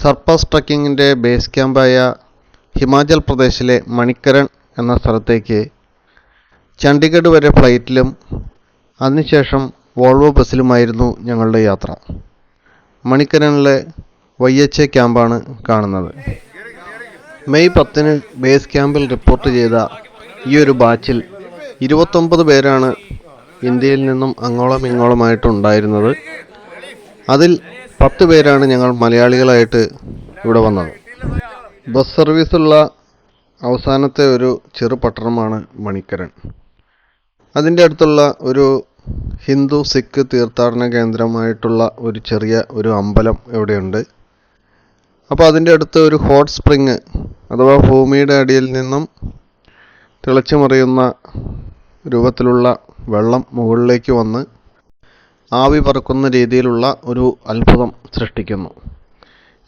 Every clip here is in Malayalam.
സർപ്പാസ് ട്രക്കിങ്ങിൻ്റെ ബേസ് ക്യാമ്പായ ഹിമാചൽ പ്രദേശിലെ മണിക്കരൺ എന്ന സ്ഥലത്തേക്ക് ചണ്ഡീഗഡ് വരെ ഫ്ലൈറ്റിലും അതിനുശേഷം വോൾവോ ബസ്സിലുമായിരുന്നു ഞങ്ങളുടെ യാത്ര. മണിക്കരണിലെ YHA ക്യാമ്പാണ് കാണുന്നത്. മെയ് 10 ബേസ് ക്യാമ്പിൽ റിപ്പോർട്ട് ചെയ്ത ഈ ഒരു ബാച്ചിൽ 29 പേരാണ് ഇന്ത്യയിൽ നിന്നും അങ്ങോളം ഇങ്ങോളമായിട്ടുണ്ടായിരുന്നത്. അതിൽ 10 പേരാണ് ഞങ്ങൾ മലയാളികളായിട്ട് ഇവിടെ വന്നത്. ബസ് സർവീസുള്ള അവസാനത്തെ ഒരു ചെറു പട്ടണമാണ് മണിക്കരൺ. അതിൻ്റെ അടുത്തുള്ള ഒരു ഹിന്ദു സിഖ് തീർത്ഥാടന കേന്ദ്രമായിട്ടുള്ള ഒരു ചെറിയ അമ്പലം ഇവിടെയുണ്ട്. അപ്പോൾ അതിൻ്റെ അടുത്ത് ഒരു ഹോട്ട് സ്പ്രിങ് അഥവാ ഭൂമിയുടെ അടിയിൽ നിന്നും തിളച്ചു മറിയുന്ന രൂപത്തിലുള്ള വെള്ളം മുകളിലേക്ക് വന്ന് ആവി പറക്കുന്ന രീതിയിലുള്ള ഒരു അത്ഭുതം സൃഷ്ടിക്കുന്നു.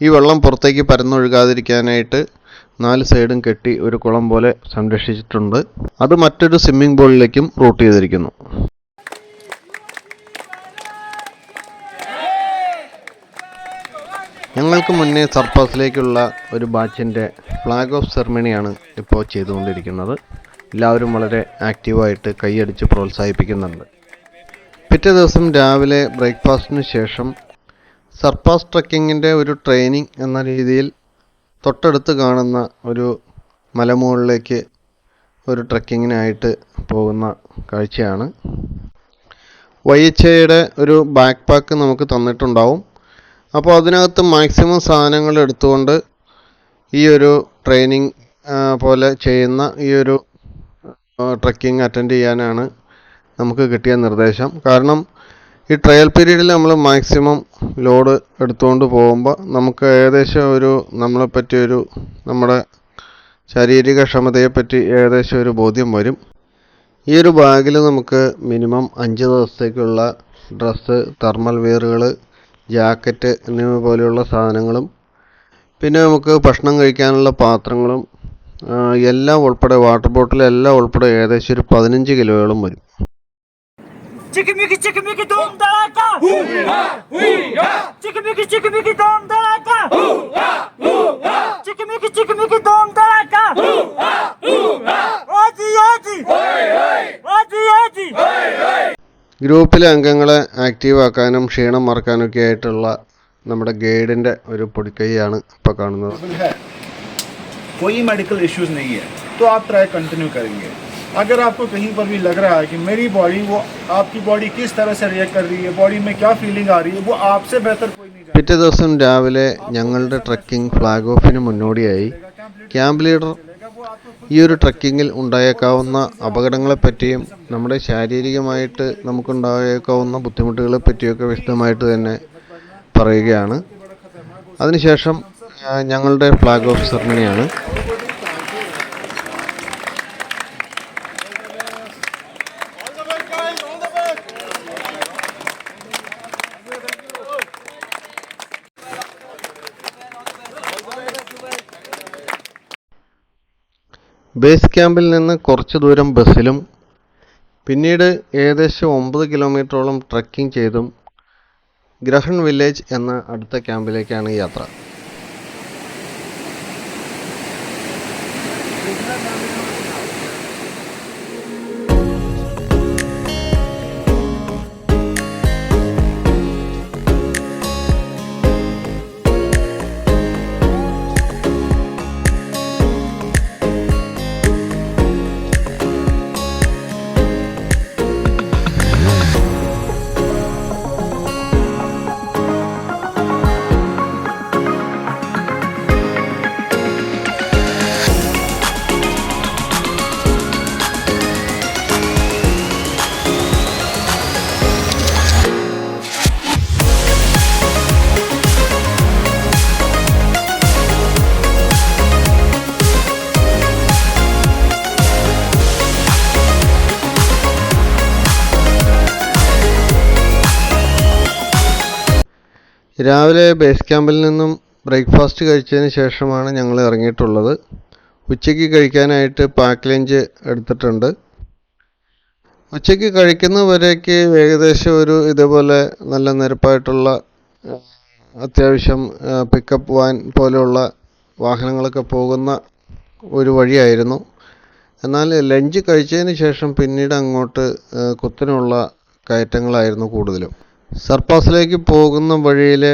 ഈ വെള്ളം പുറത്തേക്ക് പരന്നൊഴുകാതിരിക്കാനായിട്ട് 4 സൈഡും കെട്ടി ഒരു കുളം പോലെ സംരക്ഷിച്ചിട്ടുണ്ട്. അത് മറ്റൊരു സ്വിമ്മിംഗ് പൂളിലേക്കും റൂട്ട് ചെയ്തിരിക്കുന്നു. ഞങ്ങൾക്ക് മുന്നേ സർപ്പാസിലേക്കുള്ള ഒരു ബാച്ചിൻ്റെ ഫ്ലാഗ് ഓഫ് സെറമണിയാണ് ഇപ്പോൾ ചെയ്തുകൊണ്ടിരിക്കുന്നത്. എല്ലാവരും വളരെ ആക്റ്റീവായിട്ട് കൈയടിച്ച് പ്രോത്സാഹിപ്പിക്കുന്നുണ്ട്. പിറ്റേ ദിവസം രാവിലെ ബ്രേക്ക്ഫാസ്റ്റിന് ശേഷം സർപ്പാസ് ട്രക്കിങ്ങിൻ്റെ ഒരു ട്രെയിനിങ് എന്ന രീതിയിൽ തൊട്ടടുത്ത് കാണുന്ന ഒരു മലമുകളിലേക്ക് ഒരു ട്രക്കിങ്ങിനായിട്ട് പോകുന്ന കാഴ്ചയാണ്. YHAയുടെ ഒരു ബാക്ക് പാക്ക് നമുക്ക് തന്നിട്ടുണ്ടാവും. അപ്പോൾ അതിനകത്ത് മാക്സിമം സാധനങ്ങൾ എടുത്തുകൊണ്ട് ഈ ഒരു ട്രെയിനിങ് പോലെ ചെയ്യുന്ന ഈ ഒരു ട്രക്കിംഗ് അറ്റൻഡ് ചെയ്യാനാണ് നമുക്ക് കിട്ടിയ നിർദ്ദേശം. കാരണം ഈ ട്രയൽ പീരീഡിൽ നമ്മൾ മാക്സിമം ലോഡ് എടുത്തുകൊണ്ട് പോകുമ്പോൾ നമുക്ക് ഏകദേശം നമ്മുടെ ശാരീരിക ക്ഷമതയെപ്പറ്റി ഏകദേശം ഒരു ബോധ്യം വരും. ഈ ഒരു ബാഗിൽ നമുക്ക് മിനിമം 5 ദിവസത്തേക്കുള്ള ഡ്രസ്സ്, തെർമൽ വെയറുകൾ, ജാക്കറ്റ് എന്നിവ പോലെയുള്ള സാധനങ്ങളും പിന്നെ നമുക്ക് ഭക്ഷണം കഴിക്കാനുള്ള പാത്രങ്ങളും എല്ലാം ഉൾപ്പെടെ വാട്ടർ ബോട്ടിൽ എല്ലാം ഉൾപ്പെടെ ഏകദേശം ഒരു 15 കിലോയോളം വരും. ഗ്രൂപ്പിലെ അംഗങ്ങളെ ആക്റ്റീവ് ആക്കാനും ക്ഷീണം മറക്കാനൊക്കെ ആയിട്ടുള്ള നമ്മുടെ ഗൈഡിൻ്റെ ഒരു പൊടിക്കൈയാണ് ഇപ്പോൾ കാണുന്നത്. कोई मेडिकल इश्यूज नहीं है तो आप ट्राई कंटिन्यू करेंगे. अगर आपको कहीं पर भी लग रहा है कि मेरी बॉडी वो आपकी बॉडी किस तरह से रिएक्ट कर रही है, बॉडी में क्या फीलिंग आ रही है, वो आपसे बेहतर कोई नहीं. പിറ്റേ ദിവസം രാവിലെ ഞങ്ങളുടെ ട്രക്കിംഗ് ഫ്ലാഗ് ഓഫിന് മുന്നോടിയായി ക്യാമ്പ് ലീഡർ ഈ ഒരു ട്രക്കിങ്ങിൽ ഉണ്ടായേക്കാവുന്ന അപകടങ്ങളെപ്പറ്റിയും നമ്മുടെ ശാരീരികമായിട്ട് നമുക്കുണ്ടായേക്കാവുന്ന ബുദ്ധിമുട്ടുകളെ പറ്റിയൊക്കെ വിശദമായിട്ട് തന്നെ പറയുകയാണ്. അതിനുശേഷം ഞങ്ങളുടെ ഫ്ലാഗ് ഓഫ് സെറമണിയാണ്. ബേസ് ക്യാമ്പിൽ നിന്ന് കുറച്ച് ദൂരം ബസ്സിലും പിന്നീട് ഏകദേശം 9 കിലോമീറ്ററോളം ട്രക്കിംഗ് ചെയ്തും ഗ്രഹൺ വില്ലേജ് എന്ന അടുത്ത ക്യാമ്പിലേക്കാണ് യാത്ര. രാവിലെ ബേസ് ക്യാമ്പിൽ നിന്നും ബ്രേക്ക്ഫാസ്റ്റ് കഴിച്ചതിന് ശേഷമാണ് ഞങ്ങൾ ഇറങ്ങിയിട്ടുള്ളത്. ഉച്ചയ്ക്ക് കഴിക്കാനായിട്ട് പാക്ക് ലഞ്ച് എടുത്തിട്ടുണ്ട്. ഉച്ചയ്ക്ക് കഴിക്കുന്നവരേക്ക് ഏകദേശം ഇതേപോലെ നല്ല നിരപ്പായിട്ടുള്ള അത്യാവശ്യം പിക്കപ്പ് വാൻ പോലെയുള്ള വാഹനങ്ങളൊക്കെ പോകുന്ന ഒരു വഴിയായിരുന്നു. എന്നാൽ ലഞ്ച് കഴിച്ചതിന് ശേഷം പിന്നീട് അങ്ങോട്ട് കുത്തനെയുള്ള കയറ്റങ്ങളായിരുന്നു കൂടുതലും. സർപ്പാസിലേക്ക് പോകുന്ന വഴിയിൽ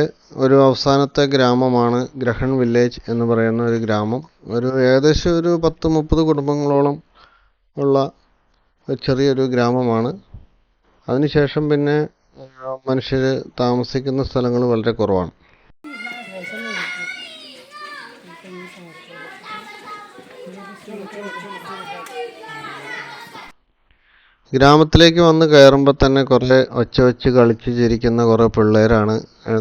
ഒരു അവസാനത്തെ ഗ്രാമമാണ് ഗ്രഹൺ വില്ലേജ് എന്ന് പറയുന്ന ഒരു ഗ്രാമം. ഏകദേശം ഒരു 10-30 കുടുംബങ്ങളോളം ഉള്ള ചെറിയൊരു ഗ്രാമമാണ്. അതിനുശേഷം പിന്നെ മനുഷ്യർ താമസിക്കുന്ന സ്ഥലങ്ങൾ വളരെ കുറവാണ്. ഗ്രാമത്തിലേക്ക് വന്ന് കയറുമ്പോൾ തന്നെ കുറേ ഒച്ച വെച്ച് കളിച്ച് ചിരിക്കുന്ന കുറേ പിള്ളേരാണ്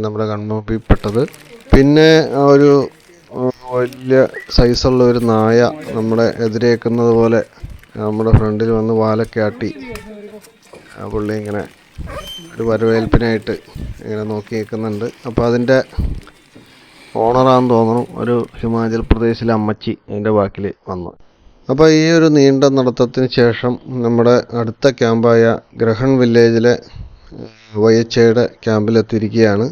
നമ്മുടെ കൺമുമ്പിൽപ്പെട്ടത്. പിന്നെ ഒരു വലിയ സൈസുള്ള ഒരു നായ നമ്മുടെ എതിരേക്കുന്നത് പോലെ നമ്മുടെ ഫ്രണ്ടിൽ വന്ന് വാലൊക്കെ ആട്ടി പുള്ളി ഇങ്ങനെ ഒരു വരവേൽപ്പിനായിട്ട് ഇങ്ങനെ നോക്കി നിൽക്കുന്നുണ്ട്. അപ്പോൾ അതിൻ്റെ ഓണറാണെന്ന് തോന്നുന്നു, ഒരു ഹിമാചൽ പ്രദേശിലെ അമ്മച്ചി അതിൻ്റെ ബാക്കിൽ വന്നു. അപ്പോൾ ഈ ഒരു നീണ്ട നടത്തത്തിന് ശേഷം നമ്മുടെ അടുത്ത ക്യാമ്പായ ഗ്രഹൺ വില്ലേജിലെ YHAയുടെ ക്യാമ്പിലെത്തിയിരിക്കുകയാണ്.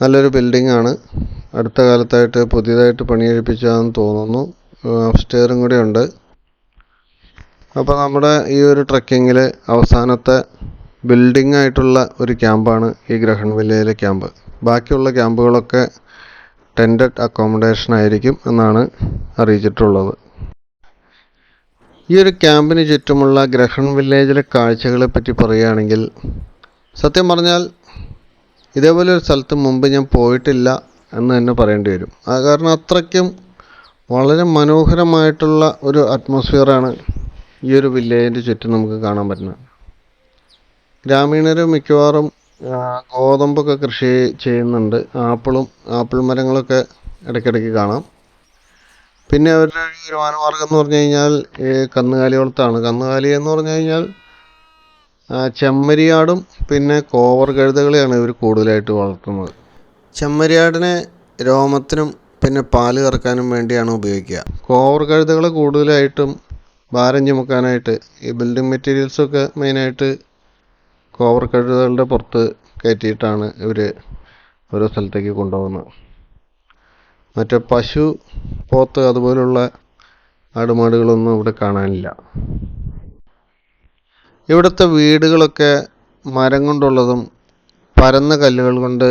നല്ലൊരു ബിൽഡിംഗ് ആണ്. അടുത്ത കാലത്തായിട്ട് പുതിയതായിട്ട് പണിയെഴുപ്പിച്ചതാണെന്ന് തോന്നുന്നു. അപ്സ്റ്റെയറും കൂടെ ഉണ്ട്. അപ്പോൾ നമ്മുടെ ഈ ഒരു ട്രക്കിങ്ങിൽ അവസാനത്തെ ബിൽഡിംഗ് ആയിട്ടുള്ള ഒരു ക്യാമ്പാണ് ഈ ഗ്രഹൺ വില്ലേജിലെ ക്യാമ്പ്. ബാക്കിയുള്ള ക്യാമ്പുകളൊക്കെ ടെൻറ്റഡ് അക്കോമഡേഷൻ ആയിരിക്കും എന്നാണ് അറിയിച്ചിട്ടുള്ളത്. ഈ ഒരു ക്യാമ്പിന് ചുറ്റുമുള്ള ഗ്രഹൺ വില്ലേജിലെ കാഴ്ചകളെ പറ്റി പറയുകയാണെങ്കിൽ, സത്യം പറഞ്ഞാൽ ഇതേപോലെ ഒരു സ്ഥലത്ത് മുമ്പ് ഞാൻ പോയിട്ടില്ല എന്ന് തന്നെ പറയേണ്ടി വരും. കാരണം അത്രയ്ക്കും വളരെ മനോഹരമായിട്ടുള്ള ഒരു അറ്റ്മോസ്ഫിയറാണ് ഈ ഒരു വില്ലേജിൻ്റെ ചുറ്റും നമുക്ക് കാണാൻ പറ്റുന്നത്. ഗ്രാമീണർ മിക്കവാറും ഗോതമ്പൊക്കെ കൃഷി ചെയ്യുന്നുണ്ട്. ആപ്പിൾ മരങ്ങളൊക്കെ ഇടയ്ക്കിടയ്ക്ക് കാണാം. പിന്നെ അവരുടെ വരുമാനമാർഗം എന്ന് പറഞ്ഞു കഴിഞ്ഞാൽ കന്നുകാലി വളർത്താണ്. കന്നുകാലി എന്ന് പറഞ്ഞു കഴിഞ്ഞാൽ ചെമ്മരിയാടും പിന്നെ കോവർ കഴുതകളെയാണ് ഇവർ കൂടുതലായിട്ട് വളർത്തുന്നത്. ചെമ്മരിയാടിനെ രോമത്തിനും പിന്നെ പാല് കറക്കാനും വേണ്ടിയാണ് ഉപയോഗിക്കുക. കോവർ കഴുതകൾ കൂടുതലായിട്ടും ഭാരം ചുമക്കാനായിട്ട് ഈ ബിൽഡിംഗ് മെറ്റീരിയൽസൊക്കെ മെയിനായിട്ട് കോവർ കഴുതകളുടെ പുറത്ത് കയറ്റിയിട്ടാണ് ഇവർ ഓരോ സ്ഥലത്തേക്ക് കൊണ്ടുപോകുന്നത്. മറ്റേ പശു, പോത്ത് അതുപോലുള്ള ആടുമാടുകളൊന്നും ഇവിടെ കാണാനില്ല. ഇവിടുത്തെ വീടുകളൊക്കെ മരം കൊണ്ടുള്ളതും പരന്ന കല്ലുകൾ കൊണ്ട്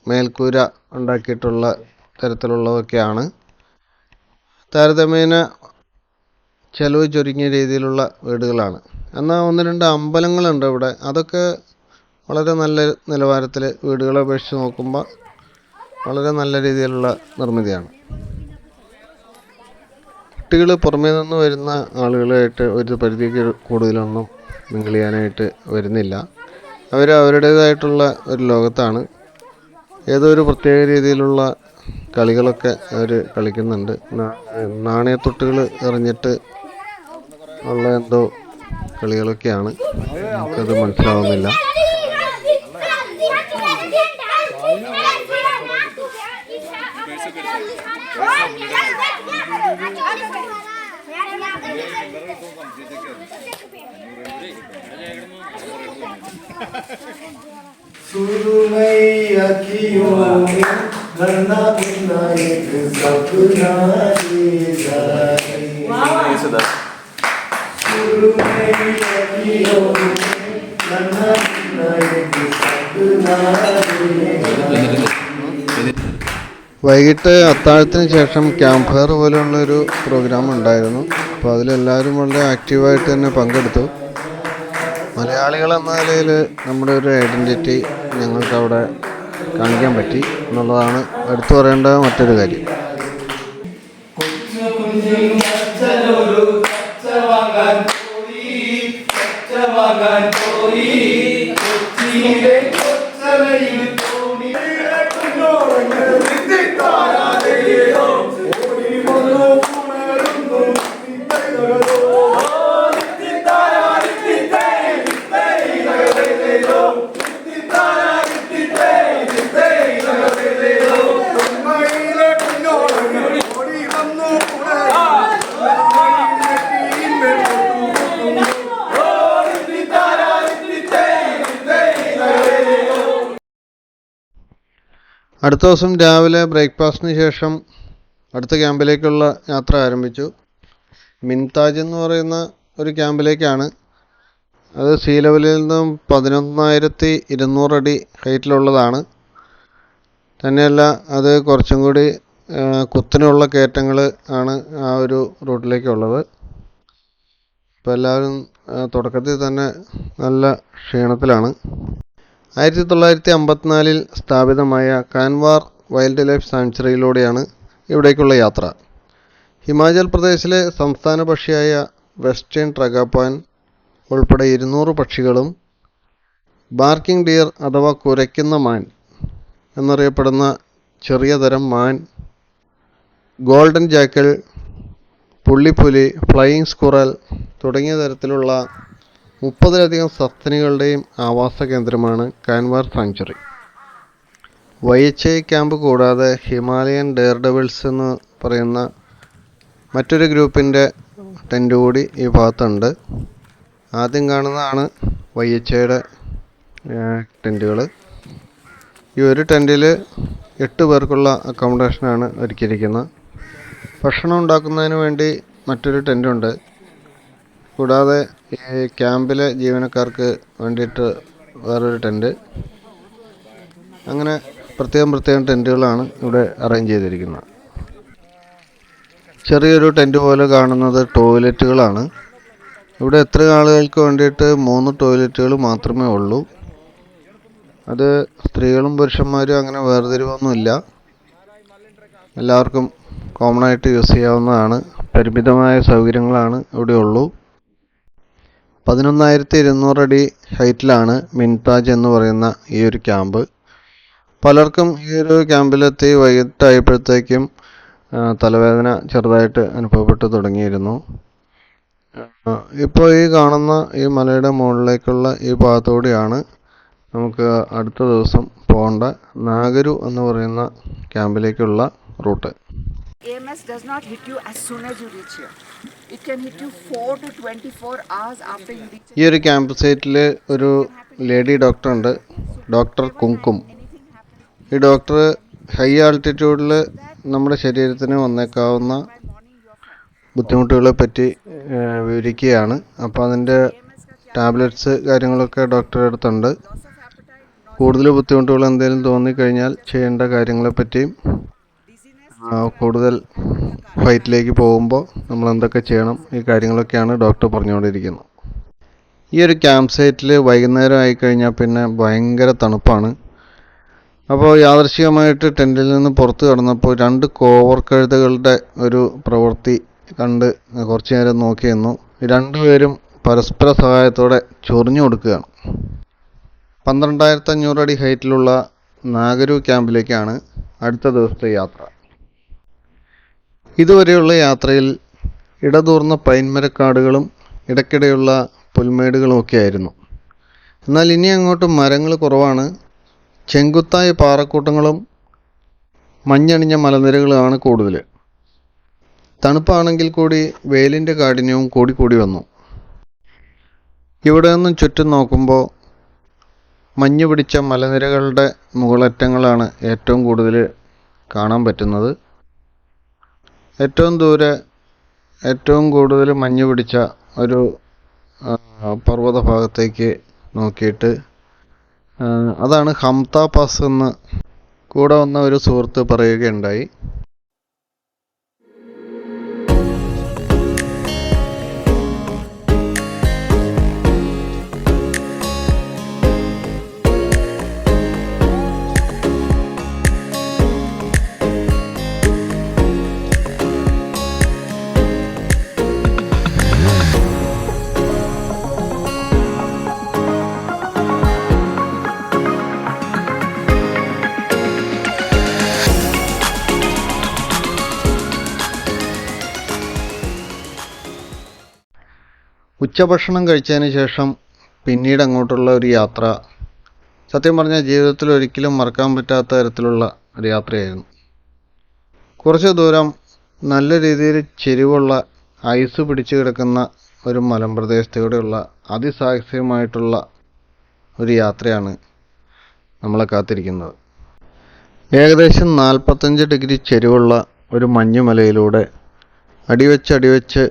മേൽക്കൂര ഉണ്ടാക്കിയിട്ടുള്ള തരത്തിലുള്ളതൊക്കെയാണ്. താരതമ്യേന ചെലവ് ചുരുങ്ങിയ രീതിയിലുള്ള വീടുകളാണ്. എന്നാൽ 1-2 അമ്പലങ്ങളുണ്ട് ഇവിടെ. അതൊക്കെ വളരെ നല്ല നിലവാരത്തിൽ വീടുകളെ അപേക്ഷിച്ച് നോക്കുമ്പോൾ വളരെ നല്ല രീതിയിലുള്ള നിർമ്മിതിയാണ്. കുട്ടികൾ പുറമേ നിന്ന് വരുന്ന ആളുകളായിട്ട് ഒരു പരിധിക്ക് കൂടുതലൊന്നും മിങ്കിൾ ചെയ്യാനായിട്ട് വരുന്നില്ല. അവർ അവരുടേതായിട്ടുള്ള ഒരു ലോകത്താണ്. ഏതോ ഒരു പ്രത്യേക രീതിയിലുള്ള കളികളൊക്കെ അവർ കളിക്കുന്നുണ്ട്. നാണയത്തൊട്ടുകൾ എറിഞ്ഞിട്ട് ഉള്ള എന്തോ കളികളൊക്കെയാണ്. നമുക്കത് മനസ്സിലാവുന്നില്ല. വൈകിട്ട് അത്താഴത്തിന് ശേഷം ക്യാമ്പ് ഫയർ പോലെയുള്ളൊരു പ്രോഗ്രാം ഉണ്ടായിരുന്നു. അപ്പോൾ അതിലെല്ലാവരും വളരെ ആക്റ്റീവായിട്ട് തന്നെ പങ്കെടുത്തു. മലയാളികൾ എന്ന നിലയിൽ നമ്മുടെ ഒരു ഐഡൻറ്റിറ്റി ഞങ്ങൾക്കവിടെ കാണിക്കാൻ പറ്റി എന്നുള്ളതാണ് എടുത്തു പറയേണ്ട മറ്റൊരു കാര്യം. അടുത്ത ദിവസം രാവിലെ ബ്രേക്ക്ഫാസ്റ്റിന് ശേഷം അടുത്ത ക്യാമ്പിലേക്കുള്ള യാത്ര ആരംഭിച്ചു. മിൻതാജ് എന്ന് പറയുന്ന ഒരു ക്യാമ്പിലേക്കാണ്. അത് സീ ലെവലിൽ നിന്നും 11,200 അടി ഹൈറ്റിലുള്ളതാണ്. തന്നെയല്ല അത് കുറച്ചും കൂടി കുത്തനെയുള്ള കയറ്റങ്ങൾ ആണ് ആ ഒരു റൂട്ടിലേക്കുള്ളത്. ഇപ്പോൾ എല്ലാവരും തുടക്കത്തിൽ തന്നെ നല്ല ക്ഷീണത്തിലാണ്. 1954 സ്ഥാപിതമായ കാൻവാർ വൈൽഡ് ലൈഫ് സാങ്ച്വറിയിലൂടെയാണ് ഇവിടേക്കുള്ള യാത്ര. ഹിമാചൽ പ്രദേശിലെ സംസ്ഥാന പക്ഷിയായ വെസ്റ്റേൺ ട്രഗാപ്പാൻ ഉൾപ്പെടെ 200 പക്ഷികളും ബാർക്കിംഗ് ഡിയർ അഥവാ കുരയ്ക്കുന്ന മാൻ എന്നറിയപ്പെടുന്ന ചെറിയ തരം മാൻ, ഗോൾഡൻ ജാക്കൽ, പുള്ളിപ്പുലി, ഫ്ലൈയിങ് സ്ക്വറൽ തുടങ്ങിയ തരത്തിലുള്ള 30ലധികം സസ്തനികളുടെയും ആവാസ കേന്ദ്രമാണ് കാൻവാർ സാങ്ച്വറി. YHI ക്യാമ്പ് കൂടാതെ ഹിമാലയൻ ഡെയർഡെവിൾസ് എന്ന് പറയുന്ന മറ്റൊരു ഗ്രൂപ്പിൻ്റെ ടെൻ്റ് കൂടി ഈ ഭാഗത്തുണ്ട്. ആദ്യം കാണുന്നതാണ് YHIയുടെ ടെൻറ്റുകൾ. ഈ ഒരു ടെൻറ്റിൽ 8 പേർക്കുള്ള അക്കോമഡേഷനാണ് ഒരുക്കിയിരിക്കുന്നത്. ഭക്ഷണം ഉണ്ടാക്കുന്നതിന് വേണ്ടി മറ്റൊരു ടെൻറ്റുണ്ട്. കൂടാതെ ഈ ക്യാമ്പിലെ ജീവനക്കാർക്ക് വേണ്ടിയിട്ട് വേറൊരു ടെൻറ്റ്. അങ്ങനെ പ്രത്യേകം ടെൻറ്റുകളാണ് ഇവിടെ അറേഞ്ച് ചെയ്തിരിക്കുന്നത്. ചെറിയൊരു ടെൻറ്റ് പോലെ കാണുന്നത് ടോയ്ലറ്റുകളാണ്. ഇവിടെ എത്ര ആളുകൾക്ക് വേണ്ടിയിട്ട് 3 ടോയ്ലറ്റുകൾ മാത്രമേ ഉള്ളൂ. അത് സ്ത്രീകളും പുരുഷന്മാരും അങ്ങനെ വേർതിരിവൊന്നുമില്ല. എല്ലാവർക്കും കോമൺ ആയിട്ട് യൂസ് ചെയ്യാവുന്നതാണ്. പരിമിതമായ സൗകര്യങ്ങളാണ് ഇവിടെ ഉള്ളൂ. 11,200 അടി ഹൈറ്റിലാണ് മിൻതാജ് എന്ന് പറയുന്ന ഈ ഒരു ക്യാമ്പ്. പലർക്കും ഈ ഒരു ക്യാമ്പിലെത്തി വൈകിട്ടായപ്പോഴത്തേക്കും തലവേദന ചെറുതായിട്ട് അനുഭവപ്പെട്ടു തുടങ്ങിയിരുന്നു. ഇപ്പോൾ ഈ കാണുന്ന ഈ മലയുടെ മുകളിലേക്കുള്ള ഈ ഭാഗത്തുകൂടിയാണ് നമുക്ക് അടുത്ത ദിവസം പോകേണ്ട നാഗരു എന്ന് പറയുന്ന ക്യാമ്പിലേക്കുള്ള root. AMS does not hit you as soon as you reach here. It can hit you 4 to 24 hours after you reach. ഈ ഒരു ക്യാമ്പ് സൈറ്റിൽ ഒരു ലേഡി ഡോക്ടർ ഉണ്ട്, ഡോക്ടർ കുങ്കും. ഈ ഡോക്ടർ ഹൈ ആൾട്ടിറ്റ്യൂഡിൽ നമ്മുടെ ശരീരത്തിന് വന്നേക്കാവുന്ന ബുദ്ധിമുട്ടുകളെ പറ്റി വിവരിക്കുകയാണ്. അപ്പോൾ അതിൻ്റെ ടാബ്ലറ്റ്സ് കാര്യങ്ങളൊക്കെ ഡോക്ടറുടെ അടുത്തുണ്ട്. കൂടുതൽ ബുദ്ധിമുട്ടുകൾ എന്തെങ്കിലും തോന്നിക്കഴിഞ്ഞാൽ ചെയ്യേണ്ട കാര്യങ്ങളെപ്പറ്റിയും കൂടുതൽ ഫൈറ്റിലേക്ക് പോകുമ്പോൾ നമ്മൾ എന്തൊക്കെ ചെയ്യണം, ഈ കാര്യങ്ങളൊക്കെയാണ് ഡോക്ടർ പറഞ്ഞുകൊണ്ടിരിക്കുന്നത്. ഈ ഒരു ക്യാമ്പ് സൈറ്റിൽ വൈകുന്നേരം ആയിക്കഴിഞ്ഞാൽ പിന്നെ ഭയങ്കര തണുപ്പാണ്. അപ്പോൾ യാദൃശ്ചികമായിട്ട് ടെൻറ്റിൽ നിന്ന് പുറത്ത് കടന്നപ്പോൾ 2 കോവർ കഴുതകളുടെ ഒരു പ്രവൃത്തി കണ്ട് കുറച്ച് നേരം നോക്കി നിന്നു. 2 പേരും പരസ്പര സഹായത്തോടെ ചൊറിഞ്ഞു കൊടുക്കുകയാണ്. 12,500 അടി ഹൈറ്റിലുള്ള നാഗരു ക്യാമ്പിലേക്കാണ് അടുത്ത ദിവസത്തെ യാത്ര. ഇതുവരെയുള്ള യാത്രയിൽ ഇടതൂർന്ന പൈൻമരക്കാടുകളും ഇടയ്ക്കിടെയുള്ള പുൽമേടുകളും ഒക്കെ ആയിരുന്നു. എന്നാൽ ഇനി അങ്ങോട്ട് മരങ്ങൾ കുറവാണ്. ചെങ്കുത്തായ പാറക്കൂട്ടങ്ങളും മഞ്ഞണിഞ്ഞ മലനിരകളുമാണ് കൂടുതൽ. തണുപ്പാണെങ്കിൽ കൂടി വെയിലിൻ്റെ കാഠിന്യവും കൂടി വന്നു. ഇവിടെ നിന്നും ചുറ്റും നോക്കുമ്പോൾ മഞ്ഞ് പിടിച്ച മലനിരകളുടെ മുകളറ്റങ്ങളാണ് ഏറ്റവും കൂടുതൽ കാണാൻ പറ്റുന്നത്. ഏറ്റവും ദൂരെ ഏറ്റവും കൂടുതൽ മഞ്ഞ് പിടിച്ച ഒരു പർവ്വത ഭാഗത്തേക്ക് നോക്കിയിട്ട് അതാണ് ഹംത പാസ് എന്ന് കൂടെ വന്ന ഒരു സുഹൃത്ത് പറയുകയുണ്ടായി. ഉച്ചഭക്ഷണം കഴിച്ചതിന് ശേഷം പിന്നീട് അങ്ങോട്ടുള്ള ഒരു യാത്ര സത്യം പറഞ്ഞാൽ ജീവിതത്തിൽ ഒരിക്കലും മറക്കാൻ പറ്റാത്ത തരത്തിലുള്ള ഒരു യാത്രയായിരുന്നു. കുറച്ച് ദൂരം നല്ല രീതിയിൽ ചെരിവുള്ള ഐസ് പിടിച്ചു കിടക്കുന്ന ഒരു മലമ്പ്രദേശത്തൂടെയുള്ള അതിസാഹസികമായിട്ടുള്ള ഒരു യാത്രയാണ് നമ്മളെ കാത്തിരിക്കുന്നത്. ഏകദേശം 45 ഡിഗ്രി ചെരിവുള്ള ഒരു മഞ്ഞുമലയിലൂടെ അടിവെച്ച്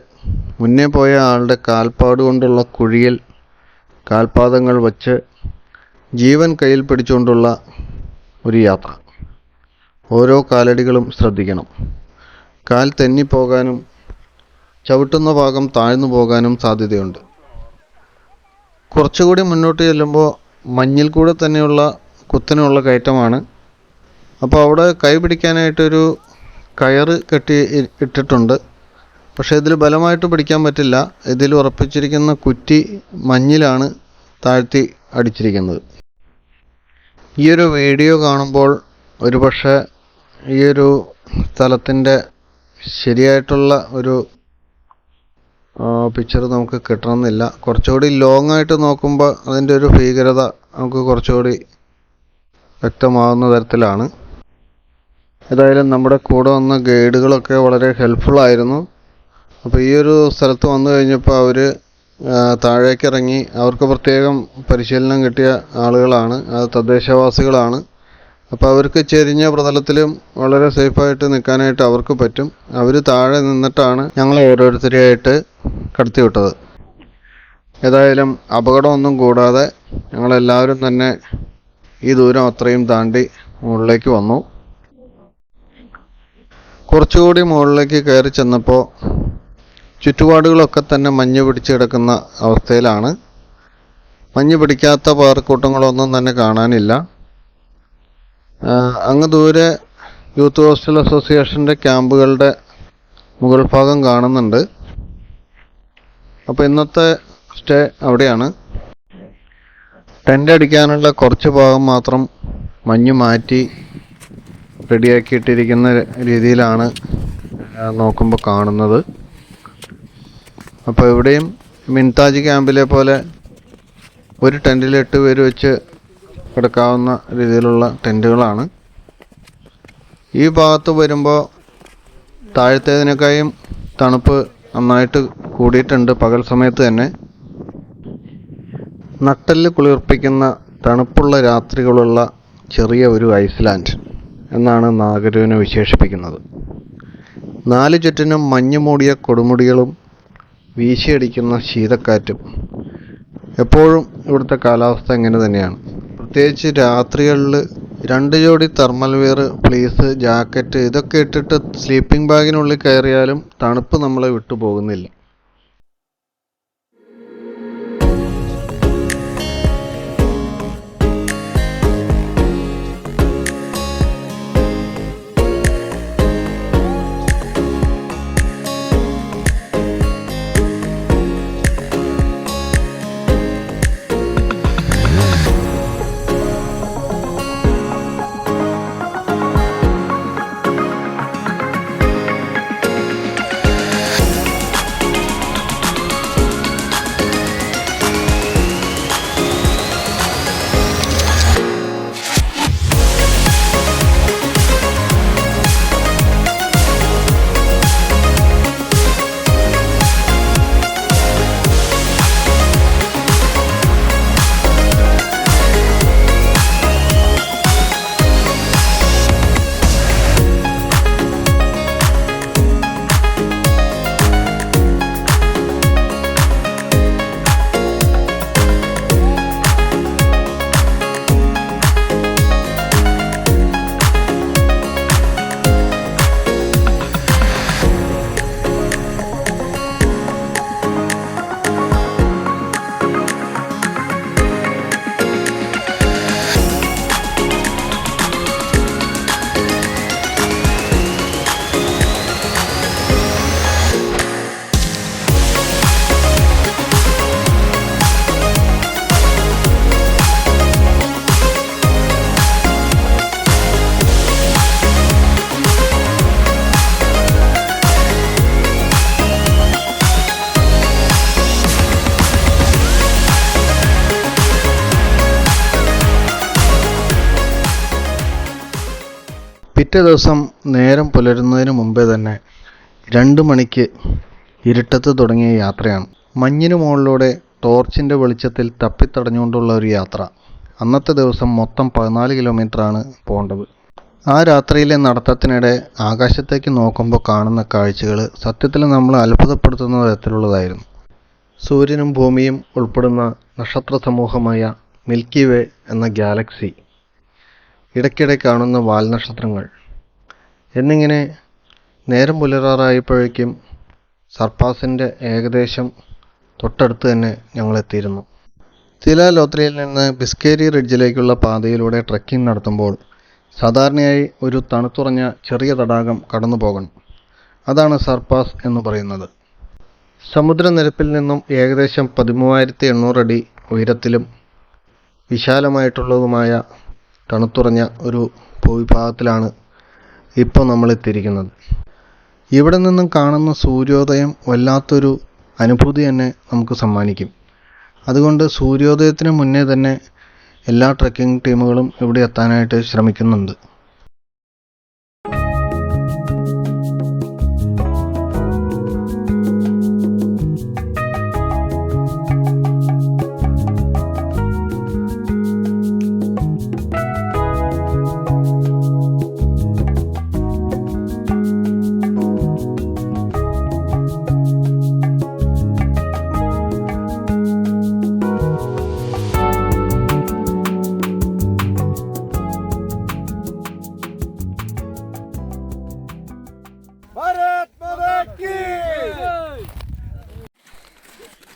മുന്നേ പോയ ആളുടെ കാൽപ്പാട് കൊണ്ടുള്ള കുഴിയിൽ കാൽപാദങ്ങൾ വച്ച് ജീവൻ കയ്യിൽ പിടിച്ചുകൊണ്ടുള്ള ഒരു യാത്ര. ഓരോ കാലടികളും ശ്രദ്ധിക്കണം. കാൽ തെന്നിപ്പോകാനും ചവിട്ടുന്ന ഭാഗം താഴ്ന്നു പോകാനും സാധ്യതയുണ്ട്. കുറച്ചുകൂടി മുന്നോട്ട് ചെല്ലുമ്പോൾ മഞ്ഞിൽ കൂടെ തന്നെയുള്ള കുത്തനെയുള്ള കയറ്റമാണ്. അപ്പോൾ അവിടെ കൈ പിടിക്കാനായിട്ടൊരു കയറ് കെട്ടി ഇട്ടിട്ടുണ്ട്. പക്ഷേ ഇതിൽ ബലമായിട്ട് പിടിക്കാൻ പറ്റില്ല. ഇതിൽ ഉറപ്പിച്ചിരിക്കുന്ന കുറ്റി മഞ്ഞിലാണ് താഴ്ത്തി അടിച്ചിരിക്കുന്നത്. ഈ ഒരു വീഡിയോ കാണുമ്പോൾ ഒരുപക്ഷെ ഈ ഒരു സ്ഥലത്തിൻ്റെ ശരിയായിട്ടുള്ള ഒരു പിക്ചർ നമുക്ക് കിട്ടണമെന്നില്ല. കുറച്ചുകൂടി ലോങ് ആയിട്ട് നോക്കുമ്പോൾ അതിൻ്റെ ഒരു ഭീകരത നമുക്ക് കുറച്ചുകൂടി വ്യക്തമാകുന്ന തരത്തിലാണ്. ഏതായാലും നമ്മുടെ കൂടെ വന്ന ഗൈഡുകളൊക്കെ വളരെ ഹെൽപ്ഫുള്ളായിരുന്നു. അപ്പോൾ ഈ ഒരു സ്ഥലത്ത് വന്നു കഴിഞ്ഞപ്പോൾ അവർ താഴേക്ക് ഇറങ്ങി. അവർക്ക് പ്രത്യേകം പരിശീലനം കിട്ടിയ ആളുകളാണ്, അത് തദ്ദേശവാസികളാണ്. അപ്പോൾ അവർക്ക് ചെരിഞ്ഞ പ്രതലത്തിലും വളരെ സേഫായിട്ട് നിൽക്കാനായിട്ട് അവർക്ക് പറ്റും. അവർ താഴെ നിന്നിട്ടാണ് ഞങ്ങളെ ഓരോരുത്തരെയായിട്ട് കടത്തിവിട്ടത്. ഏതായാലും അപകടമൊന്നും കൂടാതെ ഞങ്ങളെല്ലാവരും തന്നെ ഈ ദൂരം അത്രയും താണ്ടി മുകളിലേക്ക് വന്നു. കുറച്ചുകൂടി മുകളിലേക്ക് കയറി ചെന്നപ്പോൾ ചുറ്റുപാടുകളൊക്കെ തന്നെ മഞ്ഞ് പിടിച്ച് കിടക്കുന്ന അവസ്ഥയിലാണ്. മഞ്ഞ് പിടിക്കാത്ത പാറക്കൂട്ടങ്ങളൊന്നും തന്നെ കാണാനില്ല. അങ്ങ് ദൂരെ യൂത്ത് ഹോസ്റ്റൽ അസോസിയേഷൻ്റെ ക്യാമ്പുകളുടെ മുകൾ ഭാഗം കാണുന്നുണ്ട്. അപ്പോൾ ഇന്നത്തെ സ്റ്റേ അവിടെയാണ്. ടെൻ്റ് അടിക്കാനുള്ള കുറച്ച് ഭാഗം മാത്രം മഞ്ഞ് മാറ്റി റെഡിയാക്കിയിട്ടിരിക്കുന്ന രീതിയിലാണ് നോക്കുമ്പോൾ കാണുന്നത്. അപ്പോൾ ഇവിടെയും മിൻതാജ് ക്യാമ്പിലെ പോലെ ഒരു ടെൻറ്റിൽ 8 പേര് വെച്ച് കിടക്കാവുന്ന രീതിയിലുള്ള ടെൻറ്റുകളാണ്. ഈ ഭാഗത്ത് വരുമ്പോൾ താഴത്തേതിനേക്കാളും തണുപ്പ് നന്നായിട്ട് കൂടിയിട്ടുണ്ട് പകൽ സമയത്ത് തന്നെ. നട്ടെല്ല് കുളിർപ്പിക്കുന്ന തണുപ്പുള്ള രാത്രികളുള്ള ചെറിയ ഒരു ഐസ്ലാൻഡ് എന്നാണ് നാഗരുവിനെ വിശേഷിപ്പിക്കുന്നത്. 4 ചുറ്റിനും മഞ്ഞ് മൂടിയ കൊടുമുടികളും വീശിയടിക്കുന്ന ശീതക്കാറ്റും. എപ്പോഴും ഇവിടുത്തെ കാലാവസ്ഥ ഇങ്ങനെ തന്നെയാണ്. പ്രത്യേകിച്ച് രാത്രികളിൽ 2 ജോഡി തെർമൽ വെയർ, ഫ്ലീസ്, ജാക്കറ്റ് ഇതൊക്കെ ഇട്ടിട്ട് സ്ലീപ്പിംഗ് ബാഗിനുള്ളിൽ കയറിയാലും തണുപ്പ് നമ്മളെ വിട്ടു പോകുന്നില്ല. പിറ്റേ ദിവസം നേരം പുലരുന്നതിന് മുമ്പേ തന്നെ 2 മണിക്ക് ഇരുട്ടത്ത് തുടങ്ങിയ യാത്രയാണ്. മഞ്ഞിന് മുകളിലൂടെ ടോർച്ചിൻ്റെ വെളിച്ചത്തിൽ തപ്പിത്തടഞ്ഞുകൊണ്ടുള്ള ഒരു യാത്ര. അന്നത്തെ ദിവസം മൊത്തം 14 കിലോമീറ്ററാണ് പോകേണ്ടത്. ആ രാത്രിയിലെ നടത്തത്തിനിടെ ആകാശത്തേക്ക് നോക്കുമ്പോൾ കാണുന്ന കാഴ്ചകൾ സത്യത്തിൽ നമ്മൾ അത്ഭുതപ്പെടുത്തുന്ന തരത്തിലുള്ളതായിരുന്നു. സൂര്യനും ഭൂമിയും ഉൾപ്പെടുന്ന നക്ഷത്ര സമൂഹമായ മിൽക്കി വേ എന്ന ഗാലക്സി, ഇടയ്ക്കിടെ കാണുന്ന വാൽനക്ഷത്രങ്ങൾ എന്നിങ്ങനെ നേരം പുലരാറായപ്പോഴേക്കും സർപ്പാസിൻ്റെ ഏകദേശം തൊട്ടടുത്ത് തന്നെ ഞങ്ങളെത്തിയിരുന്നു. തിലാലോത്രയിൽ നിന്ന് ബിസ്കേരി റിഡ്ജിലേക്കുള്ള പാതയിലൂടെ ട്രെക്കിംഗ് നടത്തുമ്പോൾ സാധാരണയായി ഒരു തണുത്തുറഞ്ഞ ചെറിയ തടാകം കടന്നു പോകണം. അതാണ് സർപ്പാസ് എന്ന് പറയുന്നത്. സമുദ്രനിരപ്പിൽ നിന്നും ഏകദേശം 13,800 അടി ഉയരത്തിലും വിശാലമായിട്ടുള്ളതുമായ തണുത്തുറഞ്ഞ ഒരു ഭൂവിഭാഗത്തിലാണ് ഇപ്പോൾ നമ്മൾ എത്തിയിരിക്കുന്നത്. ഇവിടെ നിന്നും കാണുന്ന സൂര്യോദയം വല്ലാത്തൊരു അനുഭൂതി തന്നെ നമുക്ക് സമ്മാനിക്കും. അതുകൊണ്ട് സൂര്യോദയത്തിന് മുന്നേ തന്നെ എല്ലാ ട്രെക്കിംഗ് ടീമുകളും ഇവിടെ എത്താനായിട്ട് ശ്രമിക്കുന്നുണ്ട്.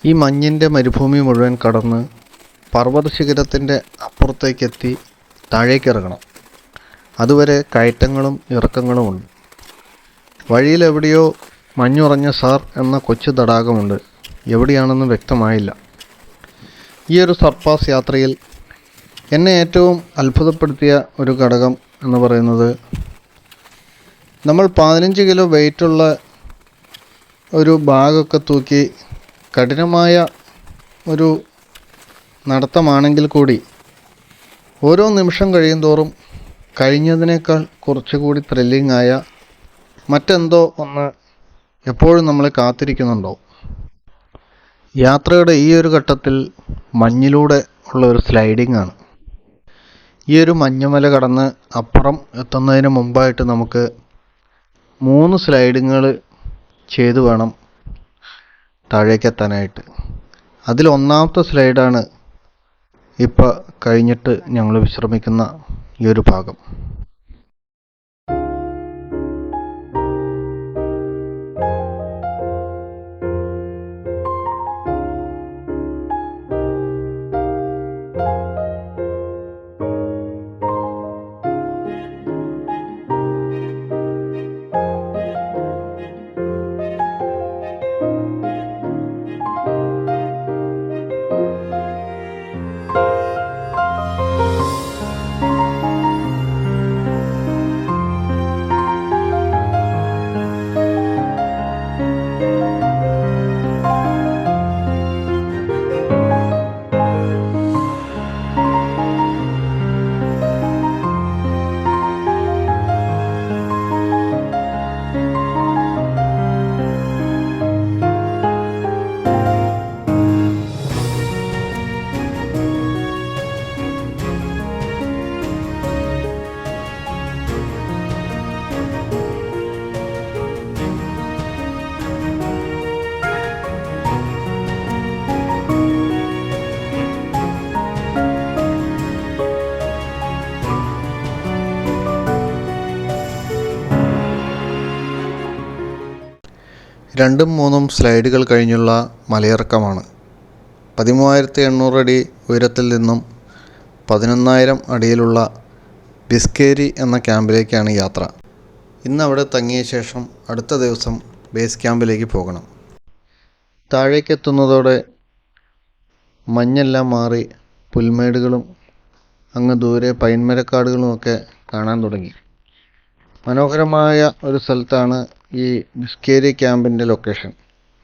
ഈ മഞ്ഞിൻ്റെ മരുഭൂമി മുഴുവൻ കടന്ന് പർവ്വതശിഖരത്തിൻ്റെ അപ്പുറത്തേക്കെത്തി താഴേക്കിറങ്ങണം. അതുവരെ കയറ്റങ്ങളും ഇറക്കങ്ങളുമുണ്ട്. വഴിയിലെവിടെയോ മഞ്ഞുറഞ്ഞ സാർ എന്ന കൊച്ചു തടാകമുണ്ട്. എവിടെയാണെന്ന് വ്യക്തമായില്ല. ഈ ഒരു സർപ്പാസ് യാത്രയിൽ എന്നെ ഏറ്റവും അത്ഭുതപ്പെടുത്തിയ ഒരു ഘടകം എന്ന് പറയുന്നത്, നമ്മൾ 15 കിലോ വെയിറ്റുള്ള ഒരു ബാഗൊക്കെ തൂക്കി കഠിനമായ ഒരു നടത്തമാണെങ്കിൽ കൂടി ഓരോ നിമിഷം കഴിയുന്തോറും കഴിഞ്ഞതിനേക്കാൾ കുറച്ചുകൂടി ത്രില്ലിംഗ് ആയ മറ്റെന്തോ ഒന്ന് എപ്പോഴും നമ്മളെ കാത്തിരിക്കുന്നുണ്ടാവും. യാത്രയുടെ ഈ ഒരു ഘട്ടത്തിൽ മഞ്ഞിലൂടെ ഉള്ള ഒരു സ്ലൈഡിംഗ് ആണ്. ഈ ഒരു മഞ്ഞുമല കടന്ന് അപ്പുറം എത്തുന്നതിന് മുമ്പായിട്ട് നമുക്ക് 3 സ്ലൈഡിങ്ങുകൾ ചെയ്തു വേണം താഴേക്കെത്താനായിട്ട്. അതിൽ ഒന്നാമത്തെ സ്ലൈഡാണ് ഇപ്പോൾ കഴിഞ്ഞിട്ട് ഞങ്ങൾ വിശ്രമിക്കുന്ന ഈ ഒരു ഭാഗം. രണ്ടും മൂന്നും സ്ലൈഡുകൾ കഴിഞ്ഞുള്ള മലയിറക്കമാണ്. 13,800 അടി ഉയരത്തിൽ നിന്നും 11,000 അടിയിലുള്ള ബിസ്കേരി എന്ന ക്യാമ്പിലേക്കാണ് യാത്ര. ഇന്ന് അവിടെ തങ്ങിയ ശേഷം അടുത്ത ദിവസം ബേസ് ക്യാമ്പിലേക്ക് പോകണം. താഴേക്കെത്തുന്നതോടെ മഞ്ഞെല്ലാം മാറി പുൽമേടുകളും അങ്ങ് ദൂരെ പൈൻമരക്കാടുകളുമൊക്കെ കാണാൻ തുടങ്ങി. മനോഹരമായ ഒരു സ്ഥലത്താണ് ഈ ബിസ്കേരി ക്യാമ്പിൻ്റെ ലൊക്കേഷൻ.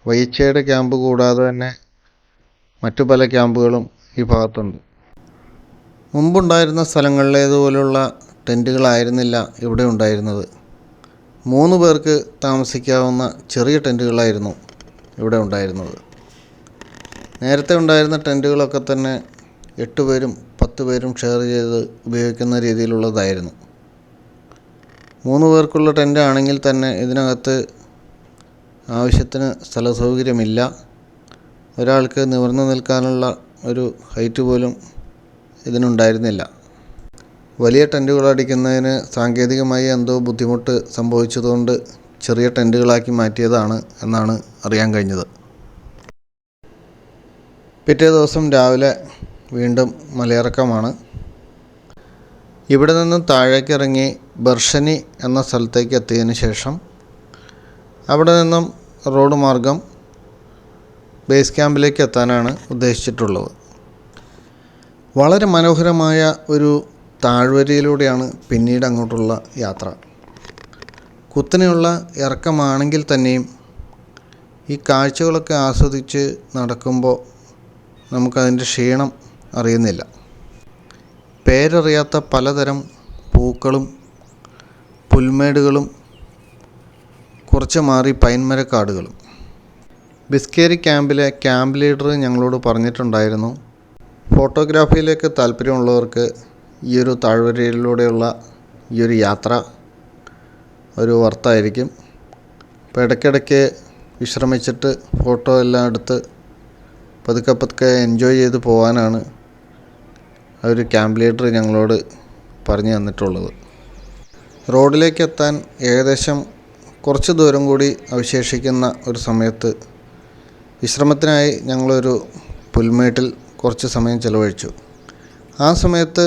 വൈച്ചയുടെ ക്യാമ്പ് കൂടാതെ തന്നെ മറ്റു പല ക്യാമ്പുകളും ഈ ഭാഗത്തുണ്ട്. മുമ്പുണ്ടായിരുന്ന സ്ഥലങ്ങളിലേതുപോലുള്ള ടെൻറ്റുകളായിരുന്നില്ല ഇവിടെ ഉണ്ടായിരുന്നത്. 3 പേർക്ക് താമസിക്കാവുന്ന ചെറിയ ടെൻറ്റുകളായിരുന്നു ഇവിടെ ഉണ്ടായിരുന്നത്. നേരത്തെ ഉണ്ടായിരുന്ന ടെൻറ്റുകളൊക്കെ തന്നെ 8 പേരും 10 പേരും ഷെയർ ചെയ്ത് ഉപയോഗിക്കുന്ന രീതിയിലുള്ളതായിരുന്നു. 3 പേർക്കുള്ള ടെൻ്റ് ആണെങ്കിൽ തന്നെ ഇതിനകത്ത് ആവശ്യത്തിന് സ്ഥല സൗകര്യമില്ല. ഒരാൾക്ക് നിവർന്നു നിൽക്കാനുള്ള ഒരു ഹൈറ്റ് പോലും ഇതിനുണ്ടായിരുന്നില്ല. വലിയ ടെൻറ്റുകൾ അടിക്കുന്നതിന് സാങ്കേതികമായി എന്തോ ബുദ്ധിമുട്ട് സംഭവിച്ചതുകൊണ്ട് ചെറിയ ടെൻറ്റുകളാക്കി മാറ്റിയതാണ് എന്നാണ് അറിയാൻ കഴിഞ്ഞത്. പിറ്റേ ദിവസം രാവിലെ വീണ്ടും മലയിറക്കമാണ്. ഇവിടെ നിന്നും താഴേക്കിറങ്ങി ബർഷനി എന്ന സ്ഥലത്തേക്ക് എത്തിയതിന് ശേഷം അവിടെ നിന്നും റോഡ് മാർഗം ബേസ് ക്യാമ്പിലേക്ക് എത്താനാണ് ഉദ്ദേശിച്ചിട്ടുള്ളത്. വളരെ മനോഹരമായ ഒരു താഴ്വരയിലൂടെയാണ് പിന്നീട് അങ്ങോട്ടുള്ള യാത്ര. കുത്തനെയുള്ള ഇറക്കമാണെങ്കിൽ തന്നെയും ഈ കാഴ്ചകളൊക്കെ ആസ്വദിച്ച് നടക്കുമ്പോൾ നമുക്കതിൻ്റെ ക്ഷീണം അറിയുന്നില്ല. പേരറിയാത്ത പലതരം പൂക്കളും പുൽമേടുകളും കുറച്ച് മാറി പൈൻമരക്കാടുകളും. ബിസ്കേരി ക്യാമ്പിലെ ക്യാമ്പ് ലീഡർ ഞങ്ങളോട് പറഞ്ഞിട്ടുണ്ടായിരുന്നു, ഫോട്ടോഗ്രാഫിയിലേക്ക് താല്പര്യമുള്ളവർക്ക് ഈ ഒരു താഴ്വരയിലൂടെയുള്ള ഈ ഒരു യാത്ര ഒരു വർത്തായിരിക്കും. അപ്പോൾ ഇടയ്ക്കിടയ്ക്ക് വിശ്രമിച്ചിട്ട് ഫോട്ടോ എല്ലാം എടുത്ത് പതുക്കെ എൻജോയ് ചെയ്ത് പോകാനാണ് ആ ഒരു ക്യാമ്പ് ലീഡർ ഞങ്ങളോട് പറഞ്ഞു തന്നിട്ടുള്ളത്. റോഡിലേക്ക് എത്താൻ ഏകദേശം കുറച്ച് ദൂരം കൂടി അവശേഷിക്കുന്ന ഒരു സമയത്ത് വിശ്രമത്തിനായി ഞങ്ങളൊരു പുൽമേട്ടിൽ കുറച്ച് സമയം ചിലവഴിച്ചു. ആ സമയത്ത്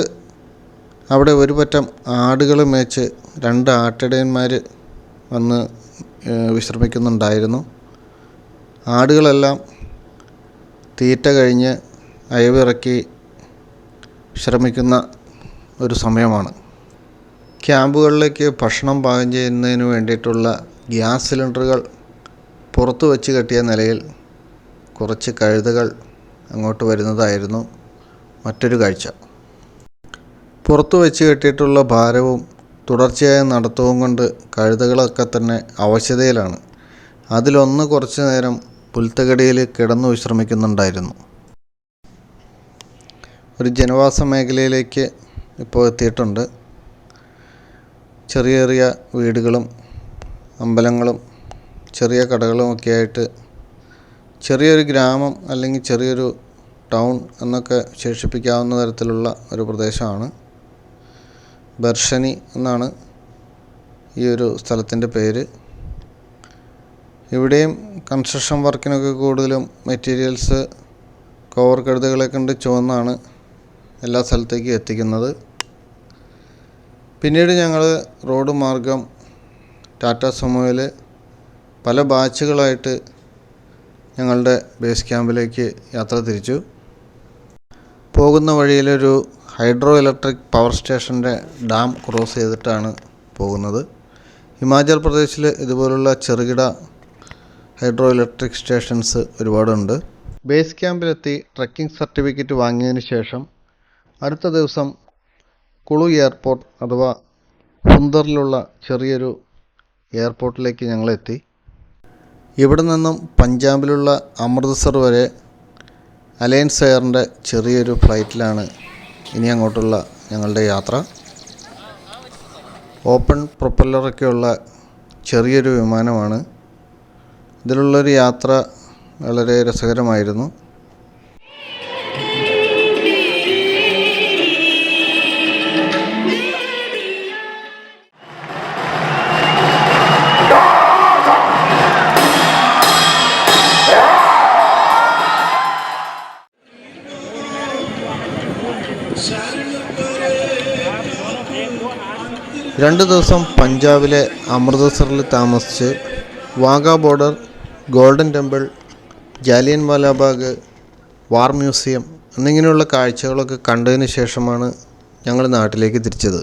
അവിടെ ഒരു പറ്റം ആടുകൾ മേച്ച് 2 ആട്ടിടയന്മാർ വന്ന് വിശ്രമിക്കുന്നുണ്ടായിരുന്നു. ആടുകളെല്ലാം തീറ്റ കഴിഞ്ഞ് അയവിറക്കി വിശ്രമിക്കുന്ന ഒരു സമയമാണ്. ക്യാമ്പുകളിലേക്ക് ഭക്ഷണം പാകം ചെയ്യുന്നതിന് വേണ്ടിയിട്ടുള്ള ഗ്യാസ് സിലിണ്ടറുകൾ പുറത്തു വച്ച് കെട്ടിയ നിലയിൽ കുറച്ച് കഴുതകൾ അങ്ങോട്ട് വരുന്നതായിരുന്നു മറ്റൊരു കാഴ്ച. പുറത്തു വെച്ച് കെട്ടിയിട്ടുള്ള ഭാരവും തുടർച്ചയായ നടത്തവും കൊണ്ട് കഴുതകളൊക്കെ തന്നെ അവശതയിലാണ്. അതിലൊന്ന് കുറച്ച് നേരം പുൽത്തകടിയിൽ കിടന്നു വിശ്രമിക്കുന്നുണ്ടായിരുന്നു. ഒരു ജനവാസ മേഖലയിലേക്ക് ഇപ്പോൾ എത്തിയിട്ടുണ്ട്. ചെറിയ ചെറിയ വീടുകളും അമ്പലങ്ങളും ചെറിയ കടകളും ഒക്കെ ആയിട്ട് ചെറിയൊരു ഗ്രാമം അല്ലെങ്കിൽ ചെറിയൊരു ടൗൺ എന്നൊക്കെ വിശേഷിപ്പിക്കാവുന്ന തരത്തിലുള്ള ഒരു പ്രദേശമാണ്. ബർഷനി എന്നാണ് ഈ ഒരു സ്ഥലത്തിൻ്റെ പേര്. ഇവിടെയും കൺസ്ട്രക്ഷൻ വർക്കിനൊക്കെ കൂടുതലും മെറ്റീരിയൽസ് കവർ കഴുതകളെ കൊണ്ട് ചുവന്നാണ് എല്ലാ സ്ഥലത്തേക്കും എത്തിക്കുന്നത്. പിന്നീട് ഞങ്ങൾ റോഡ് മാർഗം ടാറ്റ സുമോയിൽ പല ബാച്ചുകളായിട്ട് ഞങ്ങളുടെ ബേസ് ക്യാമ്പിലേക്ക് യാത്ര തിരിച്ചു. പോകുന്ന വഴിയിലൊരു ഹൈഡ്രോ ഇലക്ട്രിക് പവർ സ്റ്റേഷൻ്റെ ഡാം ക്രോസ് ചെയ്തിട്ടാണ് പോകുന്നത്. ഹിമാചൽ പ്രദേശിൽ ഇതുപോലുള്ള ചെറുകിട ഹൈഡ്രോ ഇലക്ട്രിക് സ്റ്റേഷൻസ് ഒരുപാടുണ്ട്. ബേസ് ക്യാമ്പിലെത്തി ട്രക്കിംഗ് സർട്ടിഫിക്കറ്റ് വാങ്ങിയതിന് ശേഷം അടുത്ത ദിവസം കുളു എയർപോർട്ട് അഥവാ ഹുന്ദറിലുള്ള ചെറിയൊരു എയർപോർട്ടിലേക്ക് ഞങ്ങളെത്തി. ഇവിടെ നിന്നും പഞ്ചാബിലുള്ള അമൃത്സർ വരെ അലയൻസ് എയറിൻ്റെ ചെറിയൊരു ഫ്ലൈറ്റിലാണ് ഇനി അങ്ങോട്ടുള്ള ഞങ്ങളുടെ യാത്ര. ഓപ്പൺ പ്രൊപ്പല്ലറൊക്കെയുള്ള ചെറിയൊരു വിമാനമാണ്. ഇതിലുള്ളൊരു യാത്ര വളരെ രസകരമായിരുന്നു. രണ്ട് ദിവസം പഞ്ചാബിലെ അമൃത്സറിൽ താമസിച്ച് Wagah border, Golden Temple, Jallian Wala Bagh, war museum എന്നിങ്ങനെയുള്ള കാഴ്ചകളൊക്കെ കണ്ടതിന് ശേഷമാണ് ഞങ്ങൾ നാട്ടിലേക്ക് തിരിച്ചത്.